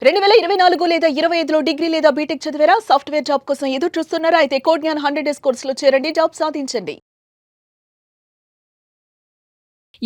2024 లేదా 25లో డిగ్రీ లేదా బీటెక్ చదివారా? సాఫ్ట్‌వేర్ జాబ్ కోసం ఎదురు చూస్తున్నారా? అయితే కోడ్ జ్ఞాన్ 100 డేస్ కోర్సులో చేరండి, జాబ్ సాధించండి.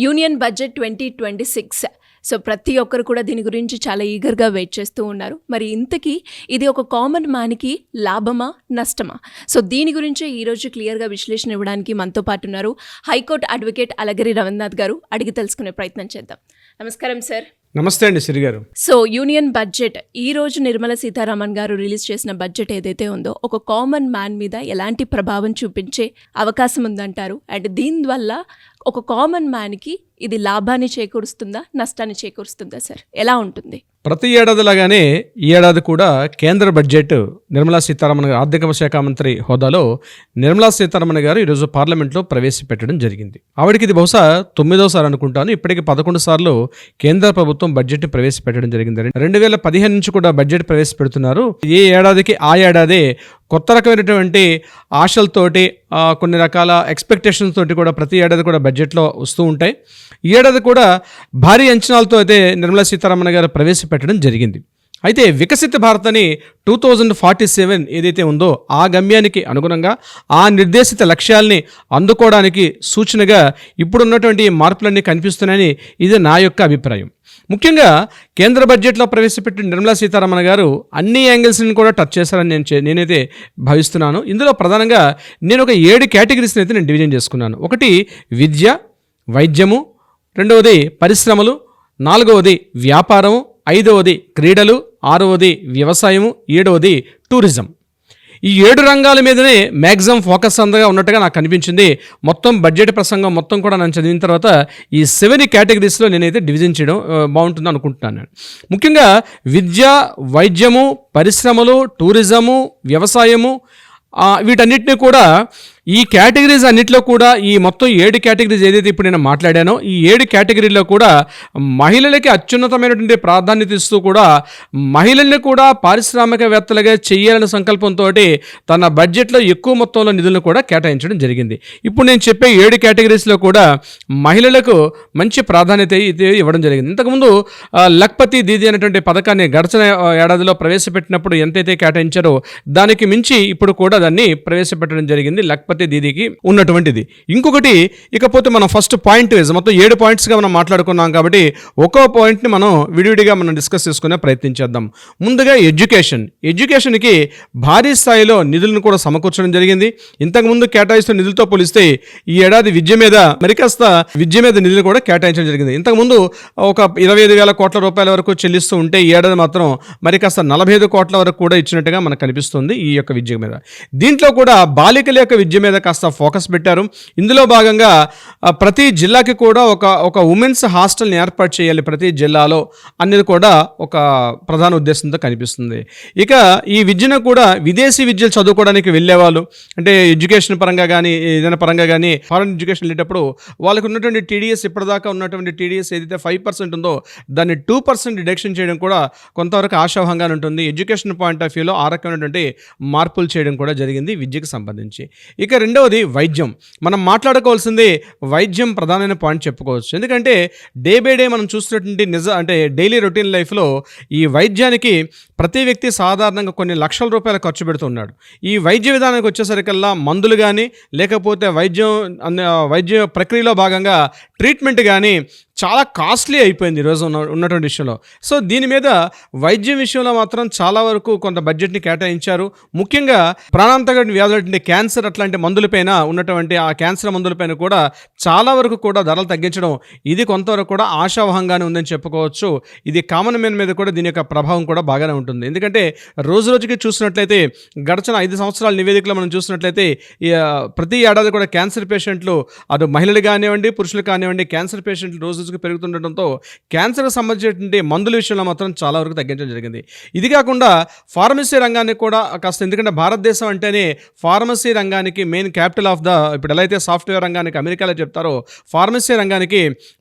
Union budget 2026. సో ప్రతి ఒక్కరు కూడా దీని గురించి చాలా ఈగర్గా వెయిట్ చేస్తూ ఉన్నారు. మరి ఇంతకీ ఇది ఒక కామన్ మ్యాన్కి లాభమా నష్టమా? సో దీని గురించి ఈరోజు క్లియర్గా విశ్లేషణ ఇవ్వడానికి మనతో పాటు ఉన్నారు హైకోర్టు అడ్వకేట్ అలగిరి రవీంద్రనాథ్ గారు. అడిగి తెలుసుకునే ప్రయత్నం చేద్దాం. నమస్కారం సార్. నమస్తే అండి శ్రీ గారు. సో యూనియన్ బడ్జెట్ ఈ రోజు నిర్మలా సీతారామన్ గారు రిలీజ్ చేసిన బడ్జెట్ ఏదైతే ఉందో ఒక కామన్ మ్యాన్ మీద ఎలాంటి ప్రభావం చూపించే అవకాశం ఉందంటారు? అండ్ దీనివల్ల ఒక కామన్ మ్యాన్కి ఇది లాభాన్ని చేకూరుస్తుందా నష్టాన్ని చేకూరుస్తుందా సార్? ఎలా ఉంటుంది? ప్రతి ఏడాదిలాగానే ఈ ఏడాది కూడా కేంద్ర బడ్జెట్ నిర్మలా సీతారామన్ గారు ఆర్థిక శాఖ మంత్రి హోదాలో నిర్మలా సీతారామన్ గారు ఈరోజు పార్లమెంట్లో ప్రవేశపెట్టడం జరిగింది. ఆవిడకి ఇది బహుశా 9వ అనుకుంటాను. ఇప్పటికి 11 సార్లు కేంద్ర ప్రభుత్వం బడ్జెట్ ప్రవేశపెట్టడం జరిగింది. 2015 నుంచి కూడా బడ్జెట్ ప్రవేశపెడుతున్నారు. ఏ ఏడాదికి ఆ ఏడాదే కొత్త రకమైనటువంటి ఆశలతోటి కొన్ని రకాల ఎక్స్పెక్టేషన్స్ తోటి కూడా ప్రతి ఏడాది కూడా బడ్జెట్లో వస్తూ ఉంటాయి. ఈ ఏడాది కూడా భారీ అంచనాలతో అయితే నిర్మలా సీతారామన్ గారు ప్రవేశపెట్టడం జరిగింది. అయితే వికసిత భారత్ అని 2047 ఏదైతే ఉందో ఆ గమ్యానికి అనుగుణంగా ఆ నిర్దేశిత లక్ష్యాల్ని అందుకోవడానికి సూచనగా ఇప్పుడున్నటువంటి మార్పులన్నీ కనిపిస్తున్నాయని ఇది నా యొక్క అభిప్రాయం. ముఖ్యంగా కేంద్ర బడ్జెట్లో ప్రవేశపెట్టిన నిర్మలా సీతారామన్ గారు అన్ని యాంగిల్స్ని కూడా టచ్ చేశారని నేనైతే భావిస్తున్నాను. ఇందులో ప్రధానంగా నేను ఒక 7 కేటగిరీస్ని అయితే నేను డివిజన్ చేసుకున్నాను. ఒకటి విద్య, వైద్యము, రెండవది పరిశ్రమలు, 4వది వ్యాపారం, 5వది క్రీడలు, 6వది వ్యవసాయము, 7వది టూరిజం. ఈ 7 రంగాల మీదనే మ్యాక్సిమం ఫోకస్ అందగా ఉన్నట్టుగా నాకు అనిపించింది. మొత్తం బడ్జెట్ ప్రసంగం మొత్తం కూడా నేను చదివిన తర్వాత ఈ 7 కేటగిరీస్లో నేనైతే డివిజన్ చేయడం బాగుంటుంది అనుకుంటున్నాను. ముఖ్యంగా విద్య, వైద్యము, పరిశ్రమలు, టూరిజము, వ్యవసాయము, వీటన్నిటిని కూడా ఈ కేటగిరీస్ అన్నింటిలో కూడా ఈ మొత్తం 7 కేటగిరీస్ ఏదైతే ఇప్పుడు నేను మాట్లాడానో ఈ 7 కేటగిరీలో కూడా మహిళలకి అత్యున్నతమైనటువంటి ప్రాధాన్యత ఇస్తూ కూడా మహిళల్ని కూడా పారిశ్రామికవేత్తలుగా చేయాలనే సంకల్పంతో తన బడ్జెట్లో ఎక్కువ మొత్తంలో నిధులను కూడా కేటాయించడం జరిగింది. ఇప్పుడు నేను చెప్పే 7 కేటగిరీస్లో కూడా మహిళలకు మంచి ప్రాధాన్యత ఇవ్వడం జరిగింది. ఇంతకుముందు లఖ్పతి దీదీ అనేటువంటి పథకాన్ని గడిచిన ఏడాదిలో ప్రవేశపెట్టినప్పుడు ఎంతైతే కేటాయించారో దానికి మించి ఇప్పుడు కూడా దాన్ని ప్రవేశపెట్టడం జరిగింది లఖ్పతి దీదీకి ఉన్నటువంటిది. ఇంకొకటి ఇకపోతే మనం ఫస్ట్ పాయింట్ వైజ్ మొత్తం 7 పాయింట్స్గా మనం మాట్లాడుకున్నాం కాబట్టి ఒక్కో పాయింట్ని మనం విడివిడిగా మనం డిస్కస్ చేసుకునే ప్రయత్నం చేద్దాం. ముందుగా ఎడ్యుకేషన్కి భారీ స్థాయిలో నిధులను కూడా సమకూర్చడం జరిగింది. ఇంతకుముందు కేటాయిస్తున్న నిధులతో పోలిస్తే ఈ ఏడాది విద్య మీద మరికాస్త నిధులు కూడా కేటాయించడం జరిగింది. ఇంతకుముందు ఒక 25,000 కోట్ల రూపాయల వరకు చెల్లిస్తూ ఉంటే ఈ ఏడాది మాత్రం మరికాస్త 45 కోట్ల వరకు కూడా ఇచ్చినట్టుగా మనకు కనిపిస్తుంది ఈ యొక్క విద్య మీద. దీంట్లో కూడా బాలికల యొక్క విద్య మీద కాస్త ఫోకస్ పెట్టారు. ఇందులో భాగంగా ప్రతి జిల్లాకి కూడా ఒక ఉమెన్స్ హాస్టల్ని ఏర్పాటు చేయాలి ప్రతి జిల్లాలో అనేది కూడా ఒక ప్రధాన ఉద్దేశంతో కనిపిస్తుంది. ఇక ఈ విద్యను కూడా విదేశీ విద్యలు చదువుకోవడానికి వెళ్ళేవాళ్ళు అంటే ఎడ్యుకేషన్ పరంగా కానీ ఏదైనా పరంగా కానీ ఫారెన్ ఎడ్యుకేషన్ వెళ్ళేటప్పుడు వాళ్ళకు ఉన్నటువంటి టీడీఎస్ ఇప్పటిదాకా ఉన్నటువంటి టీడీఎస్ ఏదైతే 5% ఉందో దాన్ని 2% డిడక్షన్ చేయడం కూడా కొంతవరకు ఆశాభంగా ఉంటుంది. ఎడ్యుకేషన్ పాయింట్ ఆఫ్ వ్యూలో ఆ రకమైనటువంటి మార్పులు చేయడం కూడా జరిగింది విద్యకు సంబంధించి. ఇక రెండవది వైద్యం. మనం మాట్లాడుకోవాల్సింది వైద్యం ప్రధానమైన పాయింట్ చెప్పుకోవచ్చు. ఎందుకంటే డే బై డే మనం చూస్తున్నటువంటి డైలీ రొటీన్ లైఫ్లో ఈ వైద్యానికి ప్రతి వ్యక్తి సాధారణంగా కొన్ని లక్షల రూపాయలు ఖర్చు పెడుతున్నాడు. ఈ వైద్య విధానానికి వచ్చేసరికల్లా మందులు కానీ లేకపోతే వైద్య ప్రక్రియలో భాగంగా ట్రీట్మెంట్ కానీ చాలా కాస్ట్లీ అయిపోయింది ఈరోజు ఉన్నటువంటి విషయంలో. సో దీని మీద వైద్యం విషయంలో మాత్రం చాలా వరకు కొంత బడ్జెట్ని కేటాయించారు. ముఖ్యంగా ప్రాణాంతక వ్యాధులు క్యాన్సర్ అట్లాంటి మందులపైన ఉన్నటువంటి ఆ క్యాన్సర్ మందులపైన కూడా చాలా వరకు కూడా ధరలు తగ్గించడం ఇది కొంతవరకు కూడా ఆశావహంగానే ఉందని చెప్పుకోవచ్చు. ఇది కామన్ మ్యాన్ మీద కూడా దీని యొక్క ప్రభావం కూడా బాగానే ఉంటుంది. ఎందుకంటే రోజు రోజుకి చూసినట్లయితే గడిచిన 5 సంవత్సరాల నివేదికలో మనం చూసినట్లయితే ప్రతి ఏడాది కూడా క్యాన్సర్ పేషెంట్లు అటు మహిళలు కానివ్వండి పురుషులు కానివ్వండి క్యాన్సర్ పేషెంట్లు రోజు పెరుగుతుండటంతో క్యాన్సర్ సంబంధించినటువంటి మందుల విషయంలో మాత్రం చాలా వరకు తగ్గించడం జరిగింది. ఇది కాకుండా ఫార్మసీ రంగానికి కూడా కాస్త, ఎందుకంటే భారతదేశం అంటేనే ఫార్మసీ రంగానికి మెయిన్ క్యాపిటల్ ఆఫ్ ఇప్పుడు ఎలా అయితే సాఫ్ట్వేర్ రంగానికి అమెరికాలో చెప్తారో ఫార్మసీ రంగానికి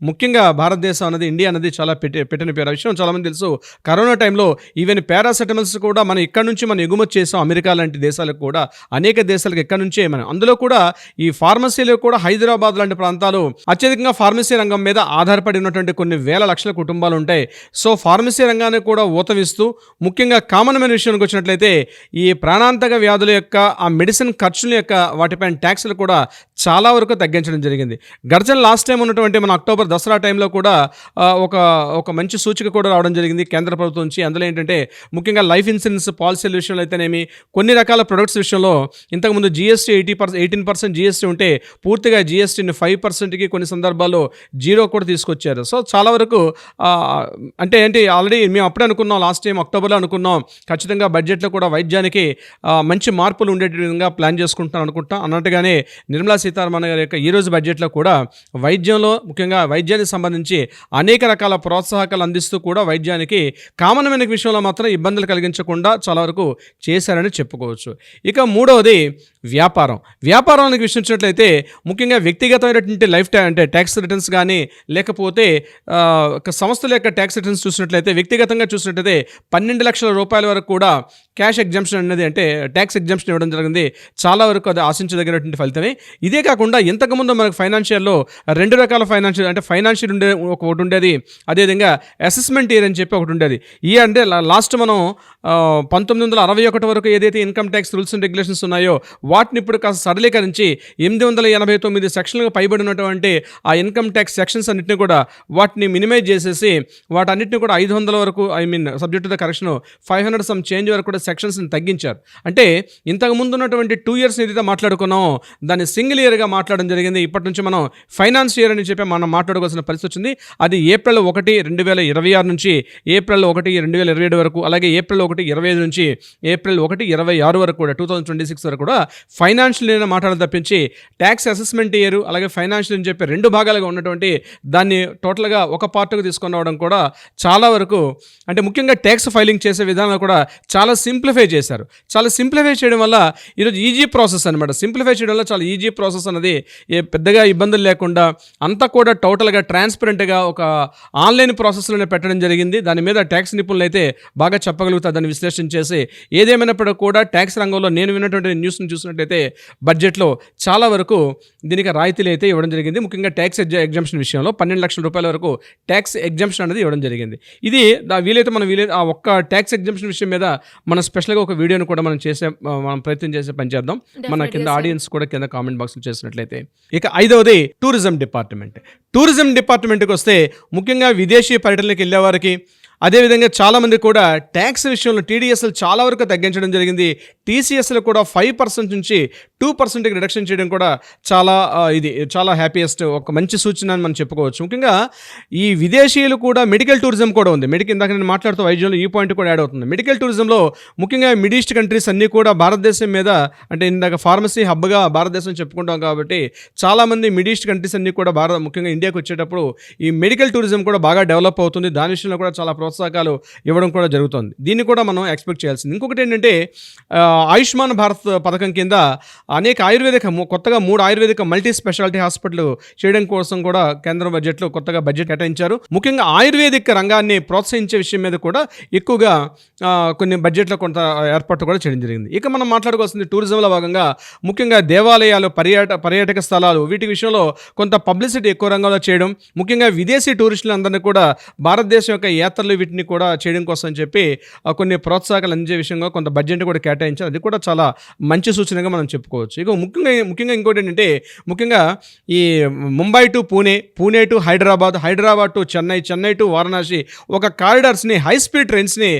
ముఖ్యంగా భారతదేశం అనేది ఇండియా అనేది చాలా పెట్టిన పేరు. విషయం చాలామంది తెలుసు. కరోనా టైంలో ఈవెన్ పారాసెటమాల్స్ కూడా మనం ఇక్కడ నుంచి మనం ఎగుమతి చేసాం. అమెరికా లాంటి దేశాలకు కూడా అనేక దేశాలకు ఇక్కడ నుంచే మనం అందులో కూడా ఈ ఫార్మసీలో కూడా హైదరాబాద్ లాంటి ప్రాంతాలు అత్యధికంగా ఫార్మసీ రంగం మీద ఆధార ఆధారపడి ఉన్నటువంటి కొన్ని వేల లక్షల కుటుంబాలు ఉంటాయి. సో ఫార్మసీ రంగాన్ని కూడా ఊతమిస్తూ ముఖ్యంగా కామన్ మ్యాన్ విషయానికి వచ్చినట్లయితే ఈ ప్రాణాంతక వ్యాధుల యొక్క ఆ మెడిసిన్ ఖర్చుల యొక్క వాటిపైన ట్యాక్స్లు కూడా చాలా వరకు తగ్గించడం జరిగింది. గడిచిన లాస్ట్ టైం ఉన్నటువంటి మన అక్టోబర్ దసరా టైంలో కూడా ఒక మంచి సూచిక కూడా రావడం జరిగింది కేంద్ర ప్రభుత్వం నుంచి. అందులో ఏంటంటే ముఖ్యంగా లైఫ్ ఇన్సూరెన్స్ పాలసీల విషయంలో అయితేనేమి, కొన్ని రకాల ప్రొడక్ట్స్ విషయంలో ఇంతకుముందు జీఎస్టీ 18% జీఎస్టీ ఉంటే పూర్తిగా జీఎస్టీని 5%కి కొన్ని సందర్భాల్లో 0 కూడా తీసుకొచ్చారు. సో చాలా వరకు అంటే ఏంటి ఆల్రెడీ మేము అప్పుడే అనుకున్నాం, లాస్ట్ టైం అక్టోబర్లో అనుకున్నాం ఖచ్చితంగా బడ్జెట్లో కూడా వైద్యానికి మంచి మార్పులు ఉండే విధంగా ప్లాన్ చేసుకుంటాం అన్నట్టుగానే నిర్మలా సీతారామన్ గారి యొక్క ఈరోజు బడ్జెట్లో కూడా వైద్యంలో ముఖ్యంగా వైద్యానికి సంబంధించి అనేక రకాల ప్రోత్సాహకాలు అందిస్తూ కూడా వైద్యానికి కామన్ మ్యాన్ విషయంలో మాత్రం ఇబ్బందులు కలిగించకుండా చాలా వరకు చేశారని చెప్పుకోవచ్చు. ఇక మూడవది వ్యాపారానికి విషయించినట్లయితే ముఖ్యంగా వ్యక్తిగతమైనటువంటి అంటే ట్యాక్స్ రిటర్న్స్ కానీ లేకపోతే సంస్థల యొక్క ట్యాక్స్ రిటర్న్స్ చూసినట్లయితే వ్యక్తిగతంగా చూసినట్లయితే 12 లక్షల రూపాయల వరకు కూడా క్యాష్ ఎగ్జంప్షన్ అనేది అంటే ట్యాక్స్ ఎగ్జంప్షన్ ఇవ్వడం జరిగింది. చాలా వరకు అది ఆశించదగినటువంటి ఫలితమే. ఇదే కాకుండా ఇంతకుముందు మనకు ఫైనాన్షియల్లో 2 రకాల ఫైనాన్షియల్ ఒకటి ఉండేది, అదేవిధంగా అసెస్మెంట్ ఇయర్ అని చెప్పి ఒకటి ఉండేది. ఈ అంటే లాస్ట్ మనం 1961 వరకు ఏదైతే income tax rules and regulations ఉన్నాయో వాటిని ఇప్పుడు కాస్త సరళీకరించి 889 సెక్షన్లకు పైబడినటువంటి ఆ ఇన్కమ్ ట్యాక్స్ సెక్షన్స్ అన్నింటినీ కూడా వాటిని మినిమైజ్ చేసేసి వాటన్నిటిని కూడా 500 వరకు subject to the correction 500 some change వరకు కూడా సెక్షన్స్ని తగ్గించారు. అంటే ఇంతకు ముందు ఉన్నటువంటి 2 years ఏదైతే మాట్లాడుకున్నామో దాన్ని సింగిల్ ఇయర్గా మాట్లాడడం జరిగింది. ఇప్పటి నుంచి మనం ఫైనాన్స్ ఇయర్ అని చెప్పి మనం మాట్లాడుకోవాల్సిన పరిస్థితి వచ్చింది. అది April 1, 2026 నుంచి April 1, 2027 వరకు, అలాగే April 1, 2025 నుంచి April 1, 2026 వరకు కూడా 2026 వరకు కూడా ఫైనాన్షియల్ ఇయర్ మాట్లాడడం తప్పించి ట్యాక్స్ అసెస్మెంట్ ఇయర్ అలాగే ఫైనాన్షియల్ అని చెప్పి 2 భాగాలుగా ఉన్నటువంటి దాన్ని టోటల్గా ఒక పార్ట్గా తీసుకొని రావడం కూడా చాలా వరకు అంటే ముఖ్యంగా ట్యాక్స్ ఫైలింగ్ చేసే విధానాలు కూడా చాలా సింప్లిఫై చేశారు. చాలా సింప్లిఫై చేయడం వల్ల ఈరోజు ఈజీ ప్రాసెస్ అనమాట. సింప్లిఫై చేయడం వల్ల చాలా ఈజీ ప్రాసెస్ అనేది పెద్దగా ఇబ్బందులు లేకుండా అంతా కూడా టోటల్గా ట్రాన్స్పరెంట్గా ఒక ఆన్లైన్ ప్రాసెస్లోనే పెట్టడం జరిగింది. దాని మీద ట్యాక్స్ నిపుణులు అయితే బాగా చెప్పగలుగుతారు దాన్ని విశ్లేషణ చేసి. ఏదేమైనప్పటికీ కూడా ట్యాక్స్ రంగంలో నేను విన్నటువంటి న్యూస్ని చూసినట్టయితే బడ్జెట్లో చాలా వరకు దీనికి రాయితీలు అయితే ఇవ్వడం జరిగింది. ముఖ్యంగా ట్యాక్స్ ఎగ్జంప్షన్ విషయంలో 12 లక్షల రూపాయల వరకు ట్యాక్స్ ఎగ్జంప్షన్ అనేది ఇవ్వడం జరిగింది. ఇది వీలైతే ఆ ఒక్క ట్యాక్స్ ఎగ్జంప్షన్ విషయం మీద మనం స్పెషల్గా ఒక వీడియోని కూడా మనం ప్రయత్నం చేసే పని చేద్దాం. మన కింద ఆడియన్స్ కూడా కింద కామెంట్ బాక్స్లో చేసినట్లయితే. ఇక 5వది టూరిజం డిపార్ట్మెంట్కి వస్తే ముఖ్యంగా విదేశీ పర్యటనలకు వెళ్ళేవారికి అదేవిధంగా చాలామంది కూడా ట్యాక్స్ విషయంలో టీడీఎస్లు చాలా వరకు తగ్గించడం జరిగింది. టీసీఎస్లు కూడా 5% నుంచి 2%కి రిడక్షన్ చేయడం కూడా చాలా హ్యాపీయెస్ట్ ఒక మంచి సూచన అని మనం చెప్పుకోవచ్చు. ముఖ్యంగా ఈ విదేశీయులు కూడా మెడికల్ టూరిజం కూడా ఉంది. ఇందాక నేను మాట్లాడుతూ వైద్యంలో ఈ పాయింట్ కూడా యాడ్ అవుతుంది. మెడికల్ టూరిజంలో ముఖ్యంగా మిడిల్ ఈస్ట్ కంట్రీస్ అన్నీ కూడా భారతదేశం మీద అంటే ఇందాక ఫార్మసీ హబ్గా భారతదేశం చెప్పుకుంటాం కాబట్టి చాలామంది మిడిల్ ఈస్ట్ కంట్రీస్ అన్నీ కూడా ముఖ్యంగా ఇండియాకి వచ్చేటప్పుడు ఈ మెడికల్ టూరిజం కూడా బాగా డెవలప్ అవుతుంది. దాని విషయంలో కూడా చాలా ప్రోత్సాహకాలు ఇవ్వడం కూడా జరుగుతుంది. దీన్ని కూడా మనం ఎక్స్పెక్ట్ చేయాల్సింది. ఇంకొకటి ఏంటంటే ఆయుష్మాన్ భారత్ పథకం కింద అనేక కొత్తగా 3 ఆయుర్వేదిక మల్టీ స్పెషాలిటీ హాస్పిటల్ చేయడం కోసం కూడా కేంద్ర బడ్జెట్లో కొత్తగా బడ్జెట్ కేటాయించారు. ముఖ్యంగా ఆయుర్వేదిక్ రంగాన్ని ప్రోత్సహించే విషయం మీద కూడా ఎక్కువగా కొన్ని బడ్జెట్లో కొంత ఏర్పాటు కూడా చేయడం జరిగింది. ఇక మనం మాట్లాడుకోవాల్సింది టూరిజంలో భాగంగా ముఖ్యంగా దేవాలయాలు, పర్యాటక స్థలాలు వీటి విషయంలో కొంత పబ్లిసిటీ ఎక్కువ రంగంలో చేయడం, ముఖ్యంగా విదేశీ టూరిస్టులందరినీ కూడా భారతదేశం యొక్క యాత్రలు వీటిని కూడా చేయడం కోసం అని చెప్పి కొన్ని ప్రోత్సాహకాలు అందించే విషయంగా కొంత బడ్జెట్ కూడా కేటాయించారు. అది కూడా చాలా మంచి సూచనగా మనం చెప్పుకోవచ్చు. ఇక ముఖ్యంగా ఇంకోటి ఏంటంటే ముఖ్యంగా ఈ Mumbai to Pune to Hyderabad to Chennai to Varanasi ఒక కారిడార్స్ని హై స్పీడ్ ట్రైన్స్ని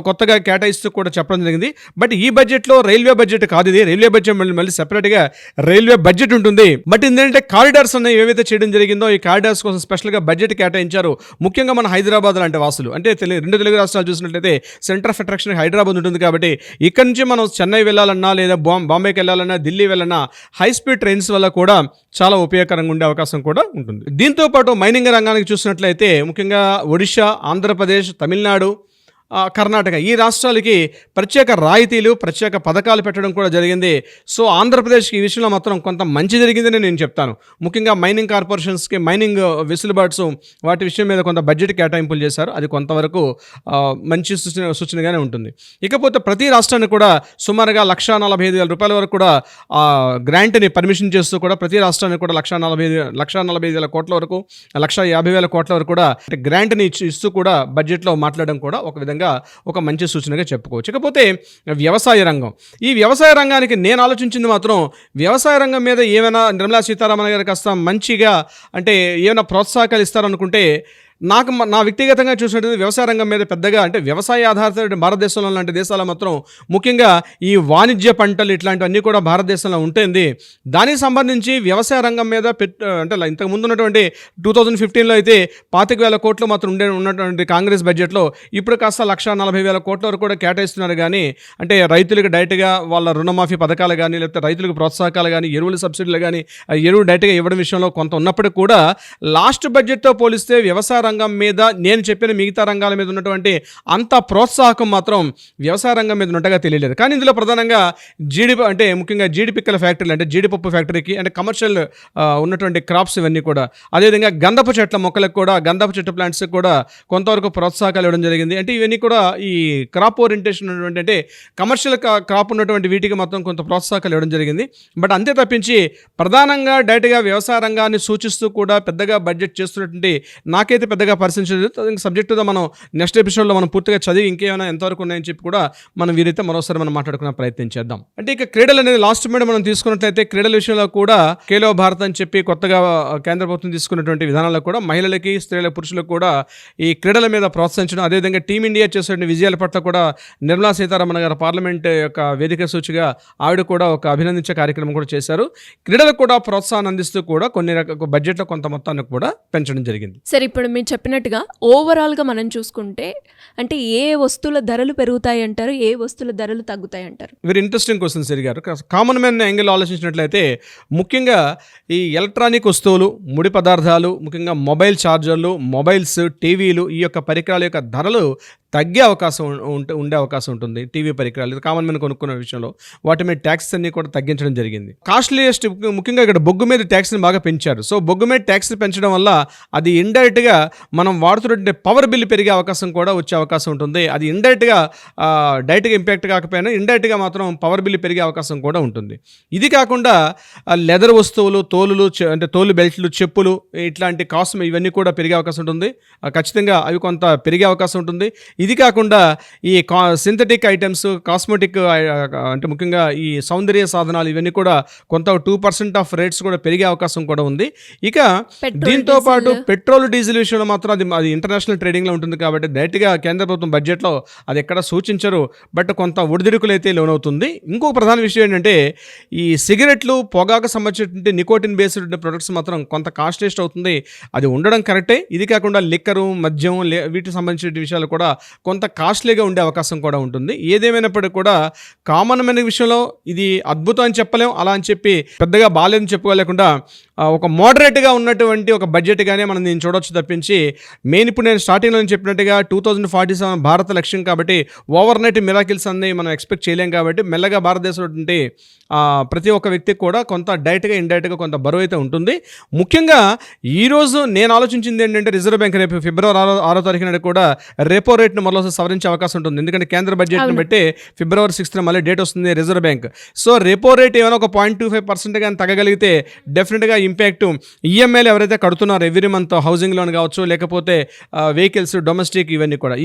కొత్తగా కేటాయిస్తూ కూడా చెప్పడం జరిగింది. బట్ ఈ బడ్జెట్లో రైల్వే బడ్జెట్ కాదు, ఇది రైల్వే బడ్జెట్ మళ్ళీ సెపరేట్గా రైల్వే బడ్జెట్ ఉంటుంది. బట్ ఏంటంటే కారిడార్స్ అనేవి ఏవైతే చేయడం జరిగిందో ఈ కారిడార్స్ కోసం స్పెషల్గా బడ్జెట్ కేటాయించారు. ముఖ్యంగా మన హైదరాబాద్ లాంటి వాసులు అంటే 2 తెలుగు రాష్ట్రాలు చూసినట్లయితే సెంటర్ ఆఫ్ అట్రాక్షన్ హైదరాబాద్ ఉంటుంది కాబట్టి ఇక్కడ నుంచి మనం చెన్నై వెళ్ళాలన్నా లేదా బాంబేకి వెళ్ళాలన్నా ఢిల్లీ వెళ్ళాలన్నా హై స్పీడ్ ట్రైన్స్ వల్ల కూడా చాలా ఉపయోగకరంగా ఉండే అవకాశం కూడా ఉంటుంది. దీంతోపాటు మైనింగ్ రంగానికి చూసినట్లయితే ముఖ్యంగా ఒడిశా, ఆంధ్రప్రదేశ్, తమిళనాడు కర్ణాటక ఈ రాష్ట్రాలకి ప్రత్యేక రాయితీలు ప్రత్యేక పథకాలు పెట్టడం కూడా జరిగింది. సో ఆంధ్రప్రదేశ్కి ఈ విషయంలో మాత్రం కొంత మంచి జరిగిందని నేను చెప్తాను. ముఖ్యంగా మైనింగ్ కార్పొరేషన్స్కి మైనింగ్ వెసులుబాట్స్ వాటి విషయం మీద కొంత బడ్జెట్ కేటాయింపులు చేశారు. అది కొంతవరకు మంచి సూచనగానే ఉంటుంది. ఇకపోతే ప్రతి రాష్ట్రానికి కూడా సుమారుగా 1,45,000 రూపాయల వరకు కూడా గ్రాంట్ని పర్మిషన్ చేస్తూ కూడా ప్రతి రాష్ట్రానికి కూడా 1,45,000 కోట్ల వరకు 1,50,000 కోట్ల వరకు కూడా గ్రాంట్ని ఇస్తూ కూడా బడ్జెట్లో మాట్లాడడం కూడా ఒక విధంగా ఒక మంచి సూచనగా చెప్పుకోవచ్చు. ఇకపోతే వ్యవసాయ రంగం, ఈ వ్యవసాయ రంగానికి నేను ఆలోచించింది మాత్రం వ్యవసాయ రంగం మీద ఏమైనా నిర్మలా సీతారామన్ గారు కాస్త మంచిగా అంటే ఏమైనా ప్రోత్సాహకాలు ఇస్తారనుకుంటే నా వ్యక్తిగతంగా చూసినట్టు వ్యవసాయ రంగం మీద పెద్దగా అంటే వ్యవసాయ ఆధారిత భారతదేశంలో లాంటి దేశాల్లో మాత్రం ముఖ్యంగా ఈ వాణిజ్య పంటలు ఇట్లాంటివన్నీ కూడా భారతదేశంలో ఉంటుంది. దానికి సంబంధించి వ్యవసాయ రంగం మీద అంటే ఇంతకు ముందు ఉన్నటువంటి 2015లో అయితే 25,000 కోట్లు మాత్రం ఉన్నటువంటి కాంగ్రెస్ బడ్జెట్లో ఇప్పుడు కాస్త 1,40,000 కోట్ల వరకు కూడా కేటాయిస్తున్నారు. కానీ అంటే రైతులకు డైరెక్ట్గా వాళ్ళ రుణమాఫీ పథకాలు కానీ లేకపోతే రైతులకు ప్రోత్సాహకాలు కానీ ఎరువుల సబ్సిడీలు కానీ ఎరువు డైరెక్ట్గా ఇవ్వడం విషయంలో కొంత ఉన్నప్పటికీ కూడా లాస్ట్ బడ్జెట్తో పోలిస్తే వ్యవసాయ రంగం మీద నేను చెప్పిన మిగతా రంగాల మీద ఉన్నటువంటి అంత ప్రోత్సాహకం మాత్రం వ్యవసాయ రంగం మీద ఉన్నట్టుగా తెలియలేదు. కానీ ఇందులో ప్రధానంగా అంటే ముఖ్యంగా జీడిపిక్కల ఫ్యాక్టరీలు అంటే జీడిపప్పు ఫ్యాక్టరీకి అంటే కమర్షియల్ ఉన్నటువంటి క్రాప్స్ ఇవన్నీ కూడా, అదేవిధంగా గంధపు చెట్ల మొక్కలకు కూడా గంధపు చెట్టు ప్లాంట్స్కి కూడా కొంతవరకు ప్రోత్సాహకాలు ఇవ్వడం జరిగింది. అంటే ఇవన్నీ కూడా ఈ క్రాప్ ఓరియంటేషన్ ఉన్నటువంటి అంటే కమర్షియల్ క్రాప్ ఉన్నటువంటి వీటికి మొత్తం కొంత ప్రోత్సాహకాలు ఇవ్వడం జరిగింది. బట్ అంతే తప్పించి ప్రధానంగా డైరెక్ట్గా వ్యవసాయ రంగాన్ని సూచిస్తూ కూడా పెద్దగా బడ్జెట్ చేస్తున్నటువంటి నాకైతే పెద్దగా పరిశీలించలేదు. సబ్జెక్టుగా మనం నెక్స్ట్ ఎపిసోడ్లో మనం పూర్తిగా చదివి ఇంకేమైనా ఎంతవరకు ఉన్నాయని చెప్పి కూడా మనం వీరైతే మరోసారి మనం మాట్లాడుకునే ప్రయత్నం చేద్దాం. అంటే ఇక క్రీడలు అనేది లాస్ట్ మీద మనం తీసుకున్నట్లయితే క్రీడల విషయంలో కూడా ఖేలో భారత్ అని చెప్పి కొత్తగా కేంద్ర ప్రభుత్వం తీసుకున్నటువంటి విధానాల్లో కూడా మహిళలకి స్త్రీలకు పురుషులకు కూడా ఈ క్రీడల మీద ప్రోత్సహించడం, అదేవిధంగా టీమిండియా చేసే విజయాల పట్ల కూడా నిర్మలా సీతారామన్ గారు పార్లమెంట్ యొక్క వేదిక సూచిగా ఆవిడ కూడా ఒక అభినందించే కార్యక్రమం కూడా చేశారు. క్రీడలకు కూడా ప్రోత్సాహాన్ని అందిస్తూ కూడా కొన్ని బడ్జెట్లో కొంత మొత్తాన్ని కూడా పెంచడం జరిగింది. సరే, ఇప్పుడు మీరు చెప్పినట్టుగా ఓవరాల్గా మనం చూసుకుంటే అంటే ఏ వస్తువుల ధరలు పెరుగుతాయి అంటారు, ఏ వస్తువుల ధరలు తగ్గుతాయి అంటారు? వెరీ ఇంట్రెస్టింగ్ క్వశ్చన్ సిరి గారు. కామన్ మ్యాన్ యాంగిల్ ఆలోచించినట్లయితే ముఖ్యంగా ఈ ఎలక్ట్రానిక్ వస్తువులు, ముడి పదార్థాలు, ముఖ్యంగా మొబైల్ ఛార్జర్లు, మొబైల్స్, టీవీలు, ఈ యొక్క పరికరాల యొక్క ధరలు తగ్గే అవకాశం ఉండే అవకాశం ఉంటుంది. టీవీ పరికరాలు కామన్ మ్యాన్ కొనుక్కున్న విషయంలో వాటి మీద ట్యాక్స్ అన్ని కూడా తగ్గించడం జరిగింది. కాస్ట్లీయెస్ట్ ముఖ్యంగా ఇక్కడ బొగ్గు మీద ట్యాక్స్ని బాగా పెంచారు. సో బొగ్గు మీద ట్యాక్స్ పెంచడం వల్ల అది ఇండైరెక్ట్గా మనం వాడుతున్నటువంటి పవర్ బిల్ పెరిగే అవకాశం కూడా వచ్చే అవకాశం ఉంటుంది. అది ఇండైరెక్ట్గా డైరెక్ట్గా ఇంపాక్ట్ కాకపోయినా ఇండైరెక్ట్గా మాత్రం పవర్ బిల్ పెరిగే అవకాశం కూడా ఉంటుంది. ఇది కాకుండా లెదర్ వస్తువులు, తోలులు అంటే తోలు బెల్ట్లు, చెప్పులు ఇట్లాంటి కాస్ట్ ఇవన్నీ కూడా పెరిగే అవకాశం ఉంటుంది. ఖచ్చితంగా అవి కొంత పెరిగే అవకాశం ఉంటుంది. ఇది కాకుండా ఈ సింథటిక్ ఐటమ్స్, కాస్మెటిక్ అంటే ముఖ్యంగా ఈ సౌందర్య సాధనాలు ఇవన్నీ కూడా కొంత 2% ఆఫ్ రేట్స్ కూడా పెరిగే అవకాశం కూడా ఉంది. ఇక దీంతో పాటు పెట్రోల్ డీజిల్ విషయంలో మాత్రం అది ఇంటర్నేషనల్ ట్రేడింగ్లో ఉంటుంది కాబట్టి డైరెక్ట్గా కేంద్ర ప్రభుత్వం బడ్జెట్లో అది ఎక్కడ సూచించరు. బట్ కొంత ఒడిదుడుకులు అయితే లోనవుతుంది. ఇంకొక ప్రధాన విషయం ఏంటంటే ఈ సిగరెట్లు, పొగాకు సంబంధించినటువంటి నికోటిన్ బేస్డ్ ప్రొడక్ట్స్ మాత్రం కొంత కాస్ట్లీస్ట్ అవుతుంది. అది ఉండడం కరెక్టే. ఇది కాకుండా లిక్కరు, మద్యం వీటికి సంబంధించిన విషయాలు కూడా కొంత కాస్ట్లీగా ఉండే అవకాశం కూడా ఉంటుంది. ఏదేమైనప్పటికీ కూడా కామన్ మ్యాన్ విషయంలో ఇది అద్భుతం అని చెప్పలేం, అలా అని చెప్పి పెద్దగా బాగాలేదని చెప్పుకోలేకుండా ఒక మోడరేట్గా ఉన్నటువంటి ఒక బడ్జెట్గానే మనం దీన్ని చూడవచ్చు తప్పించి మెయిన్ ఇప్పుడు నేను స్టార్టింగ్లో చెప్పినట్టుగా 2047 భారత లక్ష్యం కాబట్టి ఓవర్ నైట్ మిరాకిల్స్ అన్ని మనం ఎక్స్పెక్ట్ చేయలేం. కాబట్టి మెల్లగా భారతదేశంలో ఉంటే ప్రతి ఒక్క వ్యక్తికి కూడా కొంత డైరెక్ట్గా ఇండైరెక్ట్గా కొంత బరువు అయితే ఉంటుంది. ముఖ్యంగా ఈరోజు నేను ఆలోచించింది ఏంటంటే రిజర్వ్ బ్యాంక్ రేపు ఫిబ్రవరి 6వ తారీఖు నాడు కూడా రెపో రేట్ను మరోసారి సవరించే అవకాశం ఉంటుంది. ఎందుకంటే కేంద్ర బడ్జెట్ని బట్టి ఫిబ్రవరి 6న మళ్ళీ డేట్ వస్తుంది reserve bank. So repo rate ఏమైనా ఒక 0.25% కానీ తగ్గగలిగితే డెఫినెట్గా ఇంపాక్ట్ ఈఎంఐలు ఎవరైతే కడుతున్నారో ఎవ్రీ మంత్ హౌసింగ్ లోన్ కావచ్చు, లేకపోతే వెహికల్స్, డొమెస్టిక్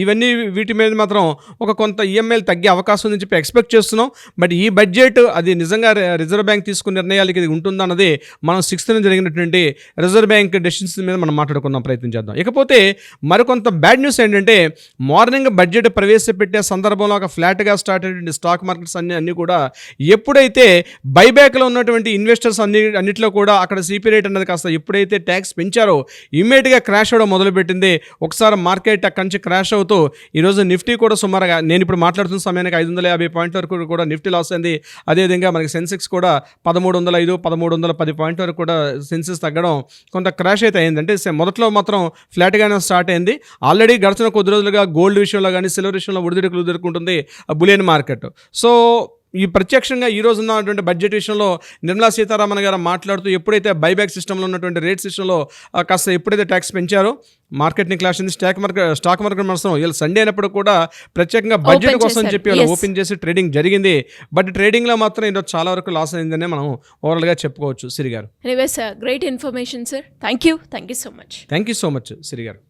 ఇవన్నీ వీటి మీద మాత్రం ఒక కొంత ఈఎంఐలు తగ్గే అవకాశం ఉందని చెప్పి ఎక్స్పెక్ట్ చేస్తున్నాం. బట్ ఈ బడ్జెట్ అది నిజంగా రిజర్వ్ బ్యాంక్ తీసుకున్న నిర్ణయాలకి ఇది ఉంటుందన్నది మనం 6న జరిగినటువంటి రిజర్వ్ బ్యాంక్ డెసిషన్స్ మీద మనం మాట్లాడుకుందాం, ప్రయత్నం చేద్దాం. ఇకపోతే మరికొంత బ్యాడ్ న్యూస్ ఏంటంటే మార్నింగ్ బడ్జెట్ ప్రవేశపెట్టే సందర్భంలో ఒక ఫ్లాట్గా స్టార్ట్ అయినటువంటి స్టాక్ మార్కెట్స్ అన్నీ కూడా ఎప్పుడైతే బైబ్యాక్లో ఉన్నటువంటి ఇన్వెస్టర్స్ అన్నింటిలో కూడా అక్కడ సిపి రేట్ అన్నది కాస్త ఎప్పుడైతే ట్యాక్స్ పెంచారో ఇమ్మీడియట్గా క్రాష్ అవ్వడం మొదలుపెట్టింది. ఒకసారి మార్కెట్ అక్కడి నుంచి క్రాష్ అవుతూ ఈరోజు నిఫ్టీ కూడా సుమారుగా నేను ఇప్పుడు మాట్లాడుతున్న సమయానికి 550 పాయింట్ల వరకు కూడా నిఫ్టీ లాస్ అయింది. అదేవిధంగా మనకి సెన్సెక్స్ కూడా 1305, 1310 పాయింట్ల వరకు కూడా సెన్సెక్స్ తగ్గడం కొంత క్రాష్ అయితే అయింది. అంటే మొదట్లో మాత్రం ఫ్లాట్గానే స్టార్ట్ అయింది. ఆల్రెడీ గడిచిన కొద్ది రోజులుగా గోల్డ్ విషయంలో కానీ సిల్వర్ విషయంలో ఒడిదుడుకులు ఎదుర్కొంటుంది బులియన్ మార్కెట్. సో ఈ ప్రత్యక్షంగా ఈ రోజు ఉన్నటువంటి బడ్జెట్ విషయంలో నిర్మలా సీతారామన్ గారు మాట్లాడుతూ ఎప్పుడైతే బైబ్యాక్ సిస్టంలో ఉన్నటువంటి రేట్ సిస్టంలో కాస్త ఎప్పుడైతే ట్యాక్స్ పెంచారో మార్కెట్ని క్లాష్ అయింది. స్టాక్ మార్కెట్ మనసం వీళ్ళు సండే అయినప్పుడు కూడా ప్రత్యేకంగా బడ్జెట్ కోసం చెప్పి వాళ్ళు ఓపెన్ చేసి ట్రేడింగ్ జరిగింది. బట్ ట్రేడింగ్లో మాత్రం ఈరోజు చాలా వరకు లాస్ అయిందనే మనం ఓవరాల్గా చెప్పుకోవచ్చు. Siri garu, anyways great information sir. Thank you so much. Thank you so much Siri గారు.